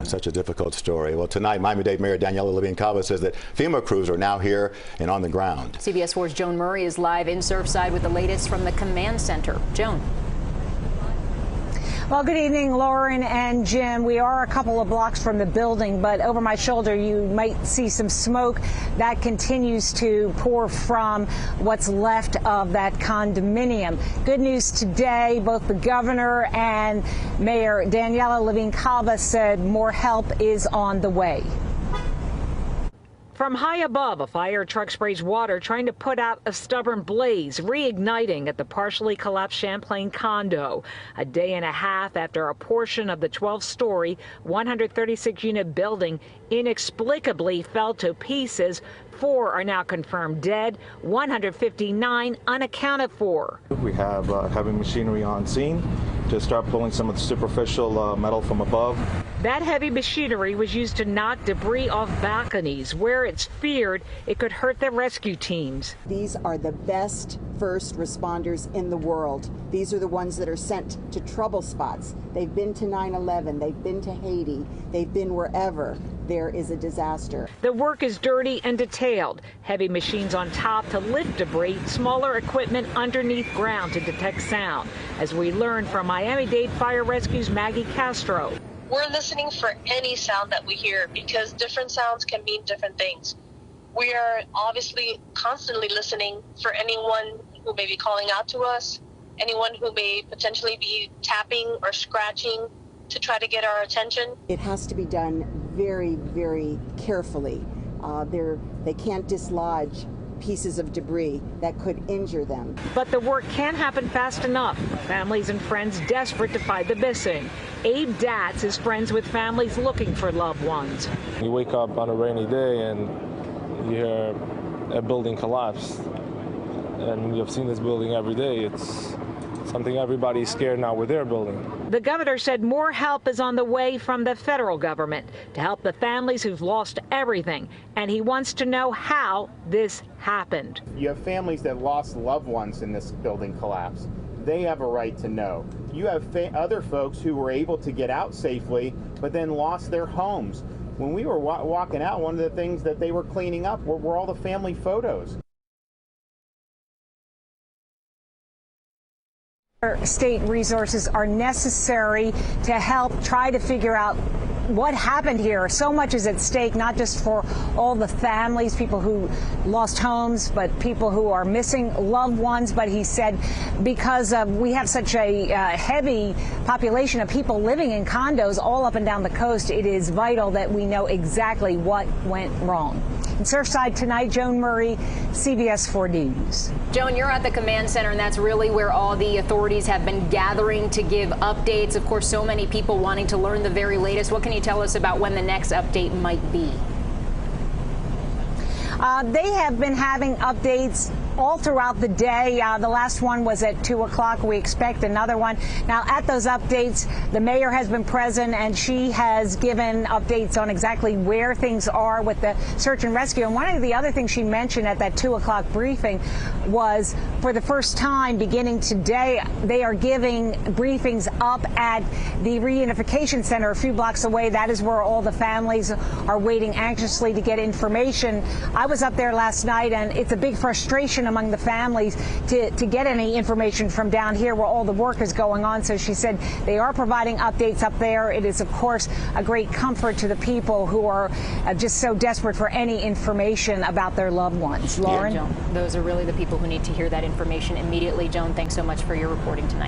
such a difficult story. Well, tonight, Miami-Dade Mayor Daniela Levine-Cava says that FEMA crews are now here and on the ground. CBS 4's Joan Murray is live in Surfside with the latest from the command center. Joan. Well, good evening, Lauren and Jim. We are a couple of blocks from the building, but over my shoulder you might see some smoke that continues to pour from what's left of that condominium. Good news today, both the governor and Mayor Daniela Levine-Cava said more help is on the way. From high above, a fire truck sprays water trying to put out a stubborn blaze, reigniting at the partially collapsed Champlain condo. A day and a half after a portion of the 12-story, 136-unit building inexplicably fell to pieces, 4 are now confirmed dead, 159 unaccounted for. We have heavy machinery on scene to start pulling some of the superficial metal from above. That heavy machinery was used to knock debris off balconies, where it's feared it could hurt the rescue teams. These are the best first responders in the world. These are the ones that are sent to trouble spots. They've been to 9/11, they've been to Haiti, they've been wherever there is a disaster. The work is dirty and detailed. Heavy machines on top to lift debris, smaller equipment underneath ground to detect sound. As we learned from Miami-Dade Fire Rescue's Maggie Castro. We're listening for any sound that we hear because different sounds can mean different things. We are obviously constantly listening for anyone who may be calling out to us, anyone who may potentially be tapping or scratching to try to get our attention. It has to be done very, very carefully. They can't dislodge pieces of debris that could injure them. But the work can't happen fast enough. Families and friends desperate to find the missing. Abe Datz is friends with families looking for loved ones. You wake up on a rainy day and you hear a building collapse. And you've seen this building every day. It's something everybody's scared now with their building. The governor said more help is on the way from the federal government to help the families who've lost everything. And he wants to know how this happened. You have families that lost loved ones in this building collapse. They have a right to know. You have other folks who were able to get out safely, but then lost their homes. When we were walking out, one of the things that they were cleaning up were all the family photos. State resources are necessary to help try to figure out what happened here. So much is at stake, not just for all the families, people who lost homes, but people who are missing loved ones. But he said because we have such a heavy population of people living in condos all up and down the coast, it is vital that we know exactly what went wrong. In Surfside tonight, Joan Murray, CBS 4 News. Joan, you're at the command center, and that's really where all the authorities have been gathering to give updates. Of course, so many people wanting to learn the very latest. What can you tell us about when the next update might be? They have been having updates all throughout the day. The last one was at 2 o'clock. We expect another one. Now, at those updates, the mayor has been present, and she has given updates on exactly where things are with the search and rescue. And one of the other things she mentioned at that 2 o'clock briefing was, for the first time beginning today, they are giving briefings up at the reunification center a few blocks away. That is where all the families are waiting anxiously to get information. I was up there last night, and it's a big frustration among the families to get any information from down here where all the work is going on. So she said they are providing updates up there. It is, of course, a great comfort to the people who are just so desperate for any information about their loved ones. Lauren? Yeah, Joan, those are really the people who need to hear that information immediately. Joan, thanks so much for your reporting tonight.